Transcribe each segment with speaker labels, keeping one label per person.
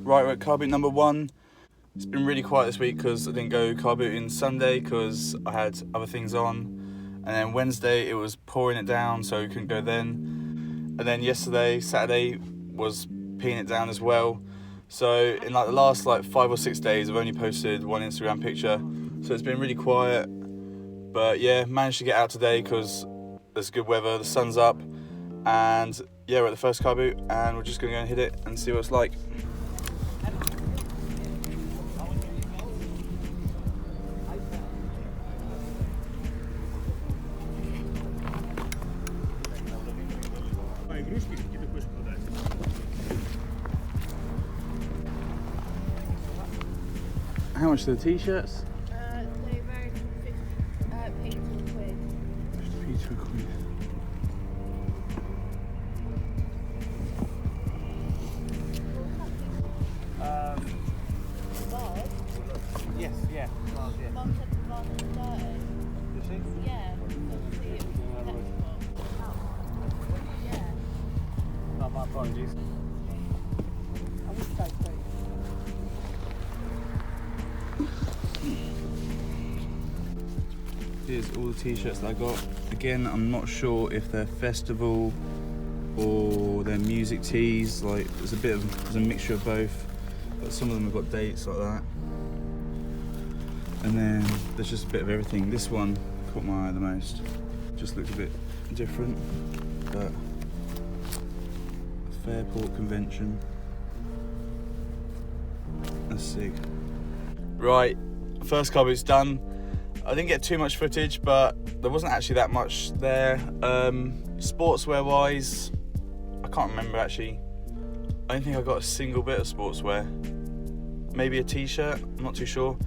Speaker 1: Right, we're at car boot number 1. It's been really quiet this week because I didn't go car booting Sunday because I had other things on. And then Wednesday it was pouring it down, so we couldn't go then. And then Saturday, was peeing it down as well. So in like the last 5 or 6 days, I've only posted one Instagram picture. So it's been really quiet. But yeah, managed to get out today because there's good weather, the sun's up. And yeah, we're at the first car boot and we're just gonna go and hit it and see what it's like. How much are the t-shirts?
Speaker 2: They vary from 50p to a quid.
Speaker 1: 50p to a quid.
Speaker 2: Bars?
Speaker 3: Yes, yeah. Bars, yeah.
Speaker 2: Mum said the bars are 30.
Speaker 3: Does she?
Speaker 2: Yeah. See, it was flexible. Yeah.
Speaker 3: No, my apologies. I would say so.
Speaker 1: Here's all the t-shirts that I got. Again, I'm not sure if they're festival or they're music tees. There's a mixture of both. But some of them have got dates like that. And then there's just a bit of everything. This one caught my eye the most. Just looks a bit different, but Fairport Convention. That's sick. Right, first car boot's done. I didn't get too much footage, but there wasn't actually that much there. Sportswear wise, I can't remember actually. I don't think I got a single bit of sportswear. Maybe a t-shirt, I'm not too sure.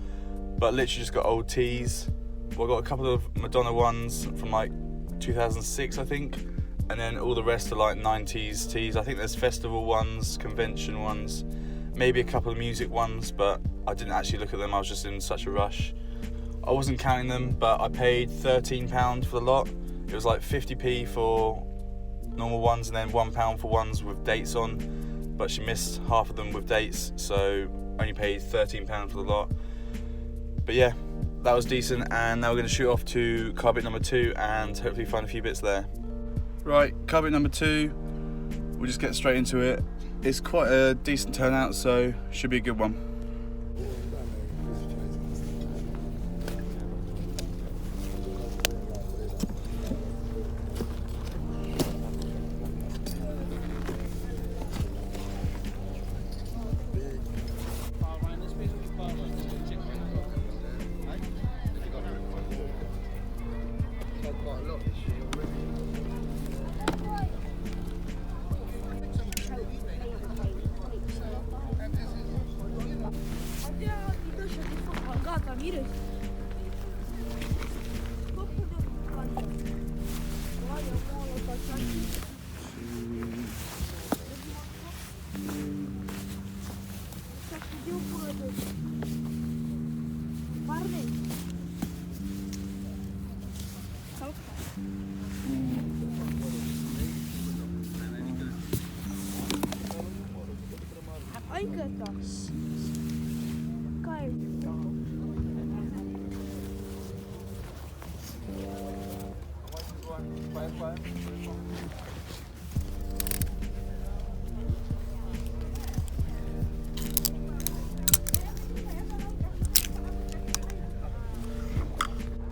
Speaker 1: But literally just got old tees. Well, I got a couple of Madonna ones from 2006, I think. And then all the rest are 90s tees. I think there's festival ones, convention ones, maybe a couple of music ones, but I didn't actually look at them. I was just in such a rush. I wasn't counting them, but I paid £13 for the lot. It was 50p for normal ones and then £1 for ones with dates on. But she missed half of them with dates, so only paid £13 for the lot. But yeah, that was decent, and now we're going to shoot off to car boot number 2 and hopefully find a few bits there. Right, car boot number 2, we'll just get straight into it. It's quite a decent turnout, so should be a good one.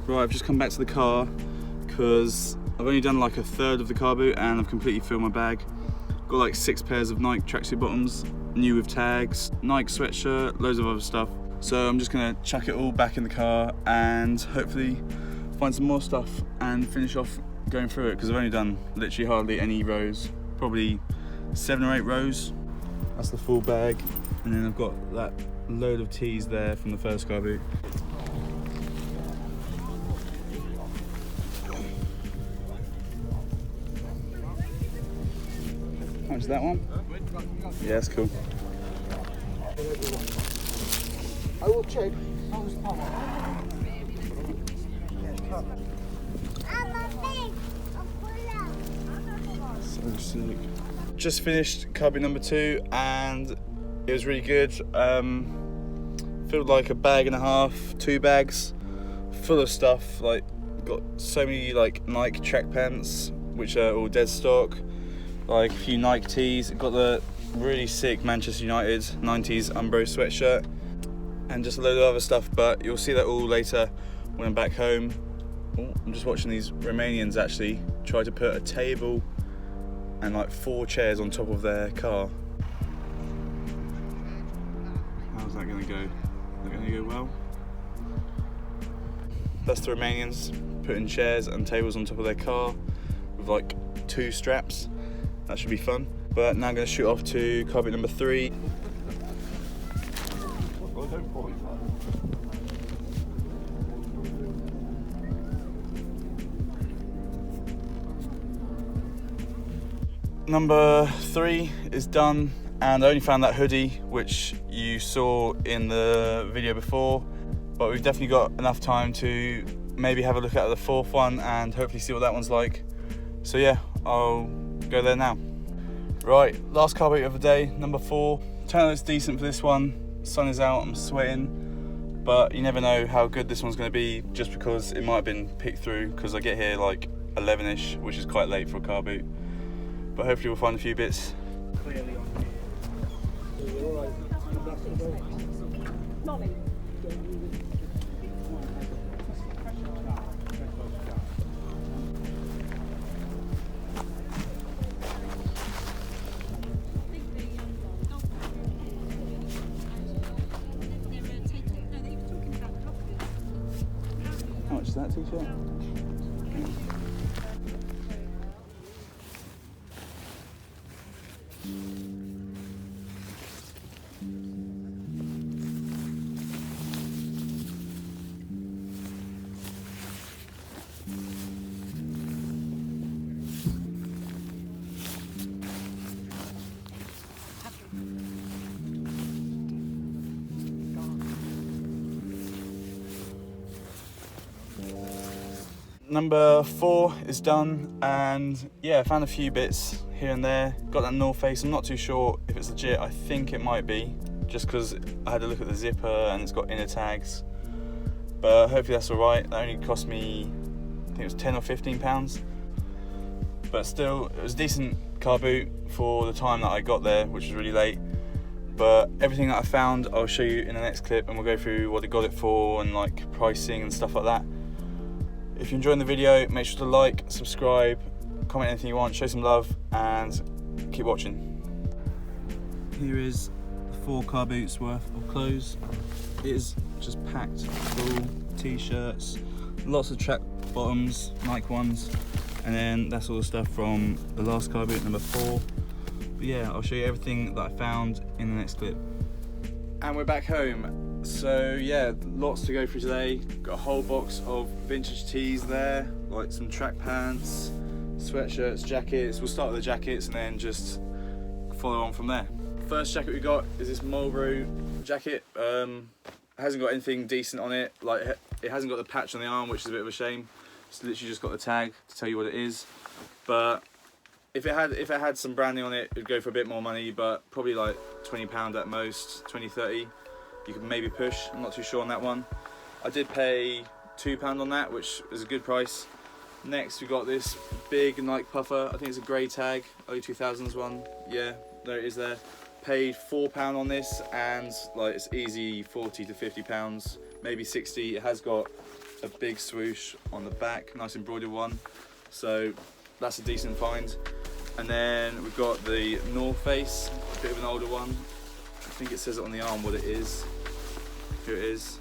Speaker 1: Right, I've just come back to the car because I've only done a third of the car boot and I've completely filled my bag. Got 6 pairs of Nike tracksuit bottoms, new with tags, Nike sweatshirt, loads of other stuff. So I'm just gonna chuck it all back in the car and hopefully find some more stuff and finish off going through it because I've only done literally hardly any rows, probably 7 or 8 rows. That's the full bag, and then I've got that load of tees there from the first car boot. How much is that one? Yeah, that's cool.
Speaker 3: I will check.
Speaker 1: So sick. Just finished car boot number 2 and It was really good. Filled like a bag and a half, 2 bags, full of stuff. Like, got so many like Nike track pants, which are all dead stock. Like a few Nike tees. Got the really sick Manchester United 90s Umbro sweatshirt, and just a load of other stuff. But you'll see that all later when I'm back home. Oh, I'm just watching these Romanians actually try to put a table and like 4 chairs on top of their car. How's that gonna go? Is that gonna go well? That's the Romanians putting chairs and tables on top of their car with like 2 straps. That should be fun. But now I'm gonna shoot off to carboot number 3. Number 3 is done, and I only found that hoodie which you saw in the video before, but we've definitely got enough time to maybe have a look at the 4th one and hopefully see what that one's like. So yeah, I'll go there now. Right, last carboot of the day, number 4. Turn looks decent for this one. Sun is out, I'm sweating, but you never know how good this one's going to be just because it might have been picked through, because I get here like 11ish, which is quite late for a carboot. But hopefully we'll find a few bits.
Speaker 3: Clearly on here. So you're all right.
Speaker 2: Molly.
Speaker 1: How much is that t-shirt? Number 4 is done, and yeah, I found a few bits here and there. Got that North Face. I'm not too sure if it's legit. I think it might be, just because I had a look at the zipper and it's got inner tags. But hopefully that's alright. That only cost me, I think it was 10 or 15 pounds. But still, it was a decent car boot for the time that I got there, which was really late. But everything that I found, I'll show you in the next clip, and we'll go through what I got it for and like pricing and stuff like that. If you're enjoying the video, make sure to like, subscribe, comment anything you want, show some love, and keep watching. Here is the 4 car boots worth of clothes. It is just packed full. T-shirts, lots of track bottoms, Nike ones, and then that's all the stuff from the last car boot, number 4. But yeah, I'll show you everything that I found in the next clip. And we're back home. So yeah, lots to go through today. Got a whole box of vintage tees there, like some track pants, sweatshirts, jackets. We'll start with the jackets and then just follow on from there. First jacket we got is this Marlboro jacket. It hasn't got anything decent on it. Like, it hasn't got the patch on the arm, which is a bit of a shame. It's literally just got the tag to tell you what it is. But if it had some branding on it, it'd go for a bit more money, but probably like £20 at most, 20, 30. You could maybe push, I'm not too sure on that one. I did pay £2 on that, which is a good price. Next we got this big Nike puffer. I think it's a grey tag, early 2000s one. Yeah, there it is there. Paid £4 on this, and like it's easy 40 to 50 pounds, maybe 60. It has got a big swoosh on the back, nice embroidered one. So that's a decent find. And then we've got the North Face, a bit of an older one. I think it says it on the arm what it is. Here it is.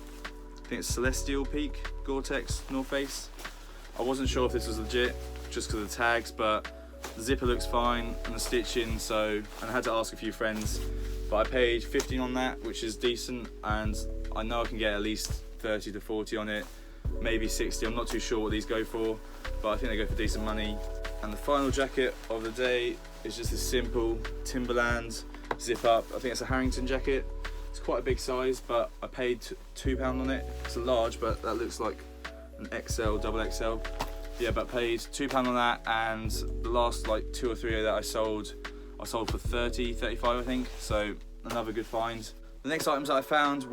Speaker 1: I think it's Celestial Peak Gore-Tex North Face. I wasn't sure if this was legit just because of the tags, but the zipper looks fine and the stitching, and I had to ask a few friends, but I paid 15 on that, which is decent, and I know I can get at least 30 to 40 on it, maybe 60. I'm not too sure what these go for, but I think they go for decent money. And the final jacket of the day is just this simple Timberland zip up. I think it's a Harrington jacket. It's quite a big size, but I paid £2 on it. It's a large, but that looks like an XL, double XL. Yeah, but paid £2 on that, and the last like 2 or 3 that I sold for 30, 35 I think. So another good find. The next items that I found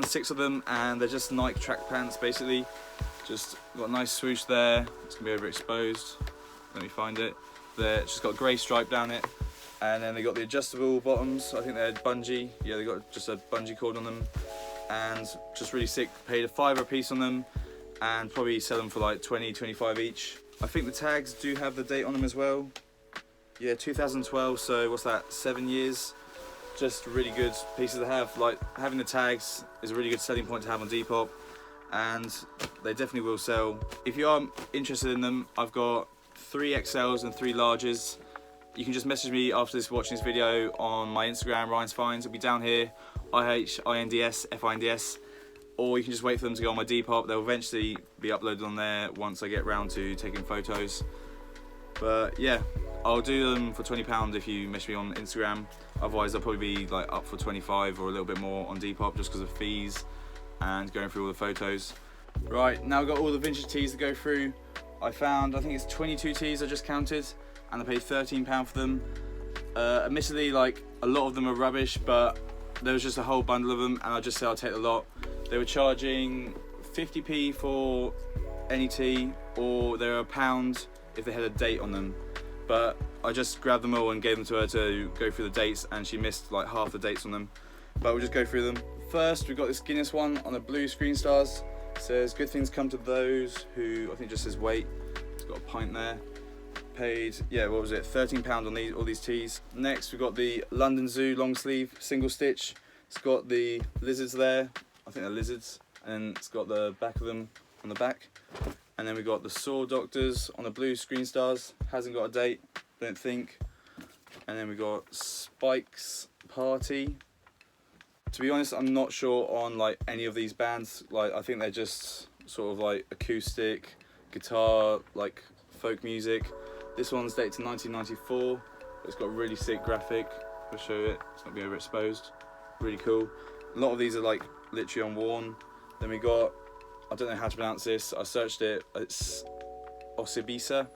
Speaker 1: 6 of them, and they're just Nike track pants basically. Just got a nice swoosh there. It's gonna be overexposed. Let me find it. They're just got a grey stripe down it, and then they got the adjustable bottoms. I think they're bungee. Yeah, they got just a bungee cord on them, and just really sick. Paid $5 a piece on them, and probably sell them for like 20, 25 each. I think the tags do have the date on them as well. Yeah, 2012. So what's that? 7 years. Just really good pieces to have. Like having the tags is a really good selling point to have on Depop, and they definitely will sell. If you are interested in them, I've got 3 XLs and 3 larges. You can just message me after watching this video on my Instagram, Ryan's Finds. It'll be down here, IHINDS, or you can just wait for them to go on my Depop. They'll eventually be uploaded on there once I get round to taking photos. But yeah, I'll do them for £20 if you message me on Instagram. Otherwise, they'll probably be like up for 25 or a little bit more on Depop just because of fees and going through all the photos. Right, now I've got all the vintage tees to go through. I think it's 22 tees I just counted, and I paid £13 for them. Admittedly, like a lot of them are rubbish, but there was just a whole bundle of them, and I just said I'll take the lot. They were charging 50p for any tee, or they were £1 if they had a date on them. But I just grabbed them all and gave them to her to go through the dates, and she missed like half the dates on them. But we'll just go through them. First, we've got this Guinness one on the blue screen stars. It says good things come to those who, I think just says wait. It's got a pint there. Paid, yeah, what was it, £13 on all these tees. Next, we've got the London Zoo long sleeve single stitch. It's got the lizards there. I think they're lizards. And it's got the back of them on the back. And then we've got the Saw Doctors on the blue screen stars. Hasn't got a date, don't think. And then we've got Spike's Party. To be honest, I'm not sure on like any of these bands. Like I think they're just sort of like acoustic, guitar, like folk music. This one's dated to 1994. It's got a really sick graphic. I'll show you it. It's not being overexposed. Really cool. A lot of these are like literally unworn. Then we got, I don't know how to pronounce this. I searched it. It's Osibisa.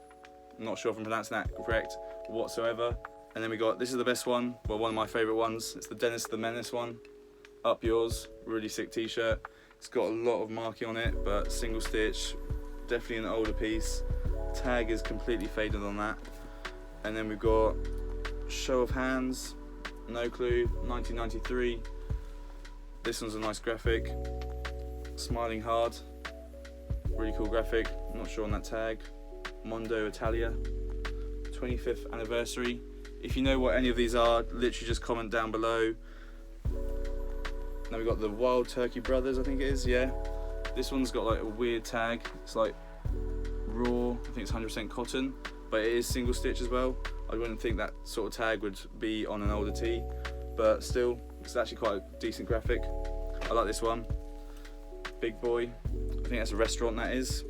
Speaker 1: I'm not sure if I'm pronouncing that correct whatsoever. And then we got, this is the best one. Well, one of my favourite ones. It's the Dennis the Menace one. Up Yours, really sick t-shirt. It's got a lot of marking on it, but single stitch, definitely an older piece. Tag is completely faded on that. And then we've got Show of Hands, No Clue, 1993. This one's a nice graphic. Smiling Hard, really cool graphic. I'm not sure on that tag. Mondo Italia, 25th anniversary. If you know what any of these are, literally just comment down below. Now we've got the Wild Turkey Brothers, I think it is, yeah. This one's got like a weird tag. It's like raw, I think it's 100% cotton, but it is single stitch as well. I wouldn't think that sort of tag would be on an older tee, but still, it's actually quite a decent graphic. I like this one. Big Boy, I think that's a restaurant that is,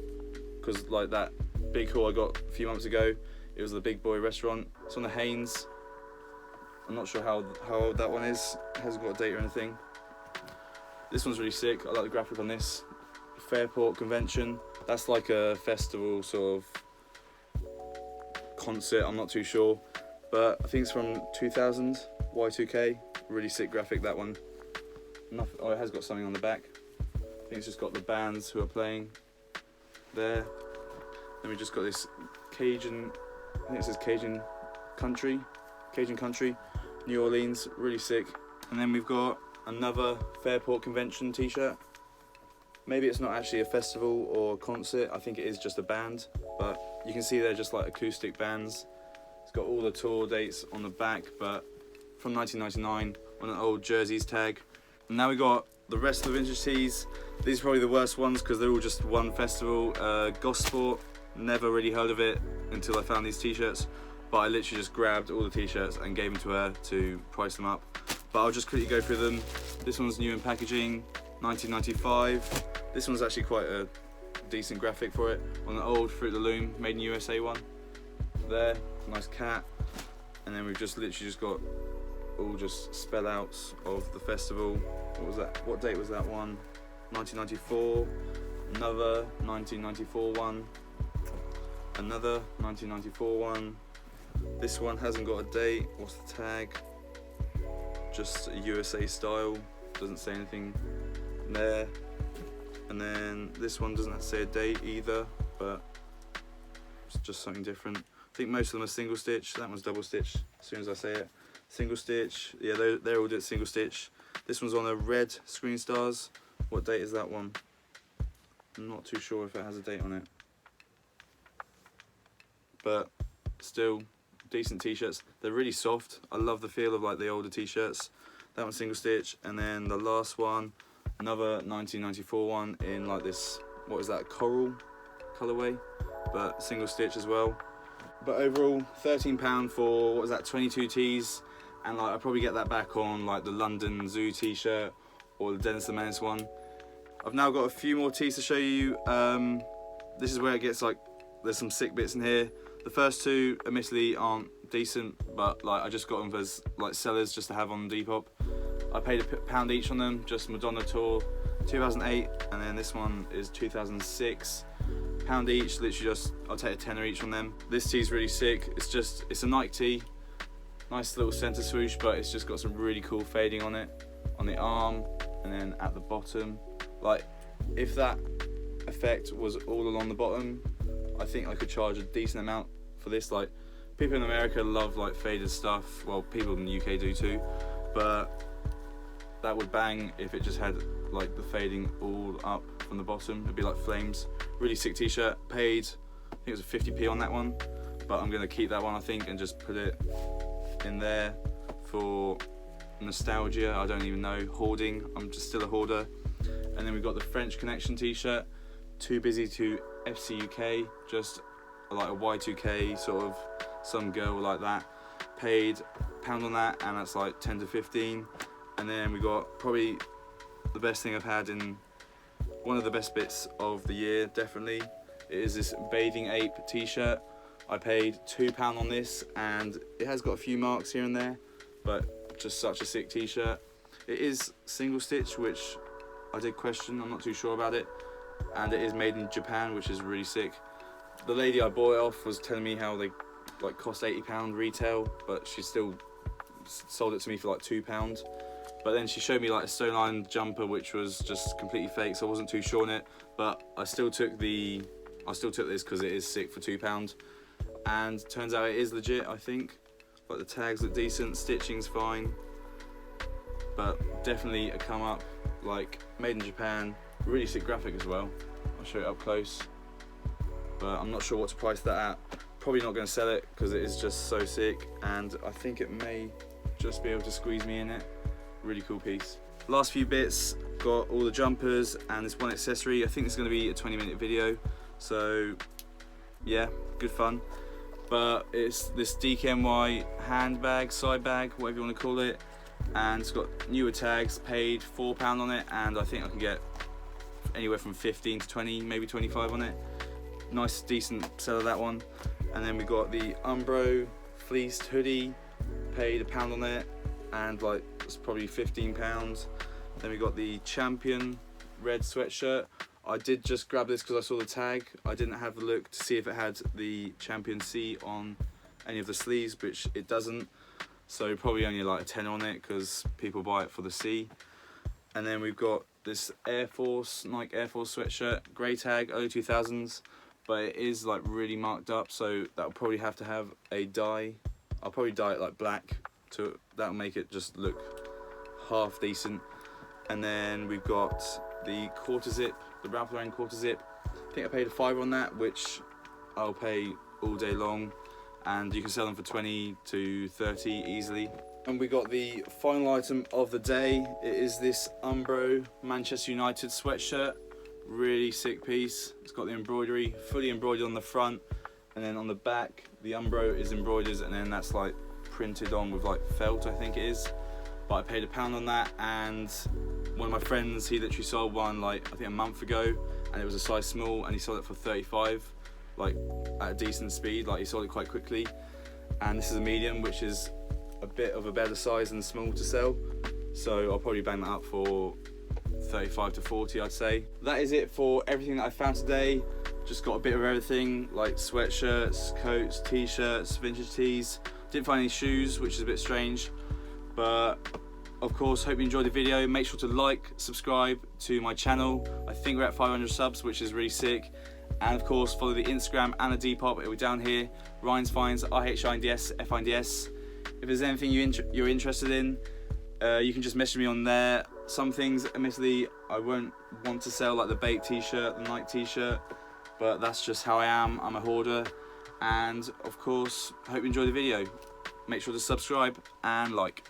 Speaker 1: because like that big haul I got a few months ago, it was the Big Boy restaurant. It's on the Haynes. I'm not sure how old that one is. It hasn't got a date or anything. This one's really sick. I like the graphic on this. Fairport Convention. That's like a festival sort of concert. I'm not too sure, but I think it's from 2000. Y2K. Really sick graphic, that one. Nothing, oh, it has got something on the back. I think it's just got the bands who are playing there. Then we just got this Cajun. I think it says Cajun Country, New Orleans. Really sick. And then we've got another Fairport Convention t-shirt. Maybe it's not actually a festival or a concert, I think it is just a band, but you can see they're just like acoustic bands. It's got all the tour dates on the back, but from 1999 on an old jerseys tag. And now we got the rest of the vintage tees. These are probably the worst ones because they're all just one festival. Gosport, never really heard of it until I found these t-shirts, but I literally just grabbed all the t-shirts and gave them to her to price them up. But I'll just quickly go through them. This one's new in packaging, 1995. This one's actually quite a decent graphic for it. On an old Fruit of the Loom, made in USA one. There, nice cat. And then we've just literally just got all just spell outs of the festival. What was that? What date was that one? 1994. Another 1994 one. Another 1994 one. This one hasn't got a date. What's the tag? just a USA style, doesn't say anything there. And then this one doesn't say a date either, but it's just something different. I think most of them are single stitch. That one's double stitch as soon as I say it. Single stitch, yeah, they're all single stitch. This one's on a red screen stars. What date is that one? I'm not too sure if it has a date on it. But still, decent t-shirts. They're really soft. I love the feel of like the older t-shirts. That one's single stitch, and then the last one, another 1994 one in like this, what is that, coral colourway, but single stitch as well. But overall, £13 for, what was that, 22 tees, and like I probably get that back on like the London Zoo t-shirt or the Dennis the Menace one. I've now got a few more tees to show you. This is where it gets like, there's some sick bits in here. The first two admittedly aren't decent, but like I just got them as like sellers just to have on Depop. I paid £1 each on them, just Madonna Tour 2008, and then this one is 2006. £1 each, literally just, I'll take a tenner each on them. This tee's really sick. It's a Nike tee, nice little center swoosh, but it's just got some really cool fading on it, on the arm, and then at the bottom. Like, if that effect was all along the bottom, I think I could charge a decent amount for this. Like, people in America love like faded stuff. Well, people in the UK do too, but that would bang if it just had like the fading all up from the bottom. It'd be like flames. Really sick t-shirt. Paid, I think it was 50p on that one, but I'm gonna keep that one I think and just put it in there for nostalgia. I don't even know, hoarding. I'm just still a hoarder. And then we've got the French Connection t-shirt. Too busy to FC UK, just like a Y2K sort of, some girl like that. Paid £1 on that, and that's like 10 to 15. And then we got probably the best thing I've had in one of the best bits of the year, definitely. It is this Bathing Ape t-shirt. I paid £2 on this, and it has got a few marks here and there, but just such a sick t-shirt. It is single stitch, which I did question, I'm not too sure about it. And it is made in Japan, which is really sick. The lady I bought it off was telling me how they like cost £80 retail, but she still sold it to me for like £2. But then she showed me like a stone line jumper, which was just completely fake, so I wasn't too sure on it. But I still took this because it is sick for £2. And turns out it is legit, I think. Like the tags look decent, stitching's fine, but definitely a come up. Like, made in Japan. Really sick graphic as well. I'll show it up close, but I'm not sure what to price that at. Probably not going to sell it because it is just so sick, and I think it may just be able to squeeze me in it. Really cool piece. Last few bits, got all the jumpers and this one accessory. I think it's going to be a 20-minute video, so yeah, good fun. But it's this DKNY handbag, side bag, whatever you want to call it, and it's got newer tags. Paid £4 on it, and I think I can get anywhere from 15 to 20, maybe 25 on it. Nice, decent sell of that one. And then we got the Umbro fleeced hoodie. Paid £1 on it, and like it's probably £15. Then we got the Champion red sweatshirt. I did just grab this because I saw the tag. I didn't have a look to see if it had the Champion C on any of the sleeves, which it doesn't. So probably only like a 10 on it because people buy it for the C. And then we've got this Air Force, Nike Air Force sweatshirt, grey tag, early 2000s, but it is like really marked up, so that'll probably have to have a dye. I'll probably dye it like black, that'll make it just look half decent. And then we've got the quarter zip, the Ralph Lauren quarter zip. I think I paid £5 on that, which I'll pay all day long, and you can sell them for 20 to 30 easily. And we got the final item of the day. It is this Umbro Manchester United sweatshirt. Really sick piece. It's got the embroidery, fully embroidered on the front, and then on the back the Umbro is embroidered, and then that's like printed on with like felt, I think it is. But I paid £1 on that, and one of my friends, he literally sold one like I think a month ago, and it was a size small, and he sold it for 35, like at a decent speed. Like he sold it quite quickly. And this is a medium, which is a bit of a better size than small to sell, so I'll probably bang that up for 35 to 40, I'd say. That is it for everything that I found today. Just got a bit of everything, like sweatshirts, coats, t-shirts, vintage tees. Didn't find any shoes, which is a bit strange, but of course, hope you enjoyed the video. Make sure to like, subscribe to my channel. I think we're at 500 subs, which is really sick. And of course, follow the Instagram and the Depop. It'll be down here. Ryan's Finds, RHINDS, FINDS. If there's anything you're interested in, you can just message me on there. Some things, admittedly, I won't want to sell, like the BAPE t-shirt, the Nike t-shirt, but that's just how I am. I'm a hoarder. And of course, I hope you enjoy the video. Make sure to subscribe and like.